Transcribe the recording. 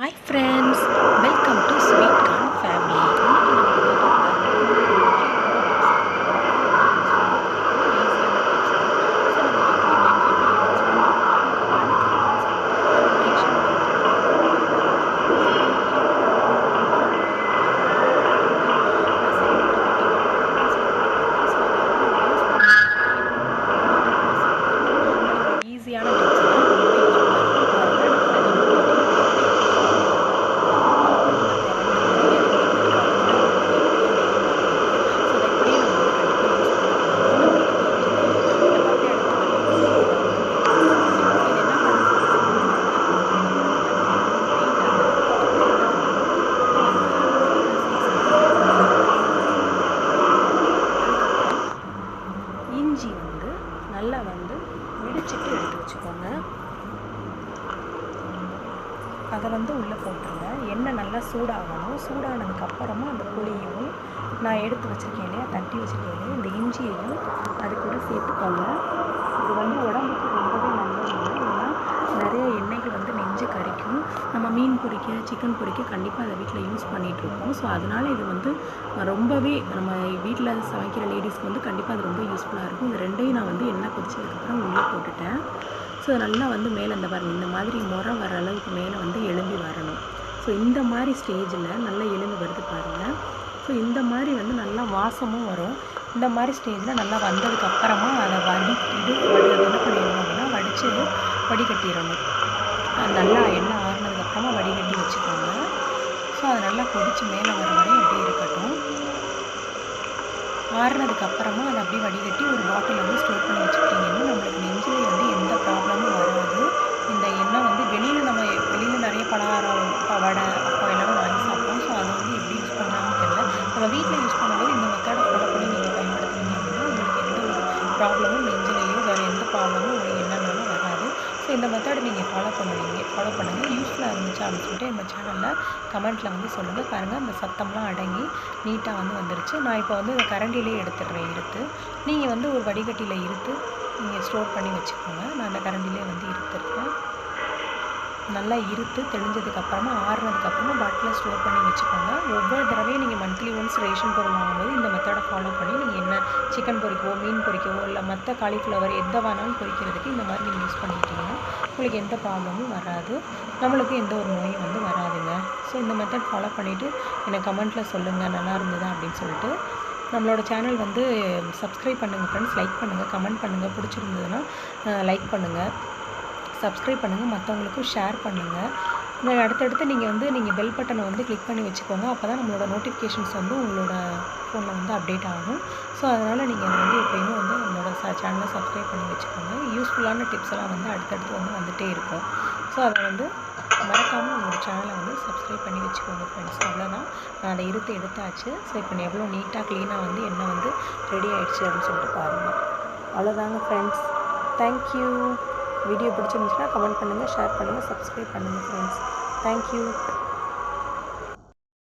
Hi friends, welcome to Sweet Corn Family. ஈஸியான tips தான் இஞ்சி நல்லா இடிச்சிட்டு எடுத்து வச்சுக்கோங்க. அதை உள்ளே போட்டுருங்க. எண்ணெய் நல்லா சூடாகணும். சூடானதுக்கப்புறமா அந்த புளியும் நான் எடுத்து வச்சுருக்கேன் இல்லையா, தட்டி வச்சுருக்கேன் இல்லையா, இந்த இஞ்சியையும் அது கூட சேர்த்துக்கோங்க. இது உடம்புக்கு ரொம்பவே நல்லது. ஏன்னா நிறைய எண்ணெய்கள் நெஞ்சு கறிக்கும். நம்ம மீன் பொரிக்க, சிக்கன் பொரிக்க கண்டிப்பாக அதை வீட்டில் யூஸ் பண்ணிகிட்ருக்கோம். ஸோ அதனால் இது ரொம்பவே நம்ம வீட்டில் சமைக்கிற லேடிஸ்க்கு கண்டிப்பாக அது ரொம்ப யூஸ்ஃபுல்லாக இருக்கும். இந்த ரெண்டையும் நான் எண்ணெய் கொதிச்சதுக்கப்புறம் உள்ளே போட்டுட்டேன். ஸோ நல்லா மேலே இந்த மாதிரி முறை வர அளவுக்கு மேலே எழும்பி வரணும். ஸோ இந்த மாதிரி ஸ்டேஜில் நல்லா எழும்பி வருது பாருங்கள். ஸோ இந்த மாதிரி நல்லா வாசமும் வரும். இந்த மாதிரி ஸ்டேஜில் நல்லா வந்ததுக்கப்புறமா அதை என்ன பண்ணிடணும் அப்படின்னா வடித்து வடிகட்டிடணும். நல்லா எண்ணெய் ஆறுனதுக்கப்புறமா வடிகட்டி வச்சுக்கோங்க. ஸோ அது நல்லா கொதித்து மேலே வர வரையும் அப்படியே இருக்கட்டும். ஆறுனதுக்கப்புறமா அதை அப்படியே வடிகட்டி ஒரு பாட்டில் ஸ்டோர் பண்ணி வச்சுக்கிட்டிங்கன்னா நம்மளுக்கு நெஞ்சில் எந்த ப்ராப்ளமும் வராது. இந்த எண்ணெய் வெளியில் நிறைய பலகாரம், வடை, அப்போ எல்லாமே வாங்கி சாப்பிடுவோம். ஸோ அதை எப்படி யூஸ் பண்ணாமல் தெரியல. நம்ம வீட்டில் யூஸ் பண்ணும்போது இந்த மெத்தடை ஃபாலோ பண்ணி நீங்கள் பயன்படுத்துனீங்க அப்படின்னா உங்களுக்கு எந்த ஒரு ப்ராப்ளமும் நெஞ்சிலேயோ வேறு எந்த ப்ராப்ளமும் உங்களுக்கு என்னன்னாலும் வராது. ஸோ இந்த மெத்தடை நீங்கள் ஃபாலோ பண்ணுங்கள். யூஸ்ஃபுல்லாக இருந்துச்சு அப்படின்னு சொல்லிட்டு நம்ம சேனலில் கமெண்ட்டில் சொல்லுங்கள். பாருங்கள், அந்த சத்தம்லாம் அடங்கி நீட்டாக வந்துருச்சு. நான் இப்போ இந்த கரண்டிலே எடுத்துடுறேன். நீங்கள் ஒரு வடிகட்டியில் நீங்கள் ஸ்டோர் பண்ணி வச்சுக்கோங்க. நான் அந்த கரண்டிலே இருத்துருக்கேன். நல்லா தெளிஞ்சதுக்கப்புறமா ஆறுனதுக்கப்புறமா பாட்டிலில் ஸ்டோர் பண்ணி வச்சுக்கோங்க. ஒவ்வொரு தடவையும் நீங்கள் மந்த்லி ஒன்ஸ் ரேஷன் பொருள் வாங்கும்போது இந்த மெத்தடை ஃபாலோ பண்ணி நீங்கள் என்ன சிக்கன் பொரிக்கவோ, மீன் பொரிக்கவோ, இல்லை மற்ற காலிஃப்ளவர் எந்த வேணாலும் பொரிக்கிறதுக்கு இந்த மாதிரி நீங்கள் யூஸ் பண்ணிக்கிட்டிங்கன்னா உங்களுக்கு எந்த ப்ராப்ளமும் வராது. நம்மளுக்கு எந்த ஒரு நோயும் வராதுங்க. ஸோ இந்த மெத்தட் ஃபாலோ பண்ணிவிட்டு எனக்கு கமெண்ட்டில் சொல்லுங்கள் நல்லா இருந்ததா அப்படின்னு சொல்லிட்டு. நம்மளோட சேனல் சப்ஸ்கிரைப் பண்ணுங்கள் ஃப்ரெண்ட்ஸ். லைக் பண்ணுங்கள், கமெண்ட் பண்ணுங்கள். பிடிச்சிருந்ததுன்னா லைக் பண்ணுங்கள், சப்ஸ்கிரைப் பண்ணுங்கள், மற்றவங்களுக்கும் ஷேர் பண்ணுங்கள். அடுத்தடுத்து நீங்கள் பெல் பட்டனை கிளிக் பண்ணி வச்சுக்கோங்க. அப்போ தான் நம்மளோட நோட்டிஃபிகேஷன்ஸ் உங்களோட ஃபோனில் அப்டேட் ஆகும். ஸோ அதனால் நீங்கள் எப்போயுமே நம்மளோட சேனலை சப்ஸ்கிரைப் பண்ணி வச்சுக்கோங்க. யூஸ்ஃபுல்லான டிப்ஸ் எல்லாம் அடுத்தடுத்து வந்துகிட்டே இருக்கும். ஸோ அதை மறக்காமல் உங்களோட சேனலை சப்ஸ்கிரைப் பண்ணி வச்சுக்கோங்க ஃப்ரெண்ட்ஸ். அவ்வளோதான், நான் அதை எடுத்தாச்சு. ஸோ இப்போ எவ்வளோ நீட்டாக க்ளீனாக எண்ணெய் ரெடி ஆகிடுச்சு அப்படின்னு சொல்லிட்டு பாருங்கள். அவ்வளோதாங்க ஃப்ரெண்ட்ஸ். தேங்க்யூ. வீடியோ பிடிச்சிருந்துச்சுன்னா கமெண்ட் பண்ணுங்கள், ஷேர் பண்ணுங்கள், சப்ஸ்கிரைப் பண்ணுங்கள் ஃப்ரெண்ட்ஸ். தேங்க்யூ.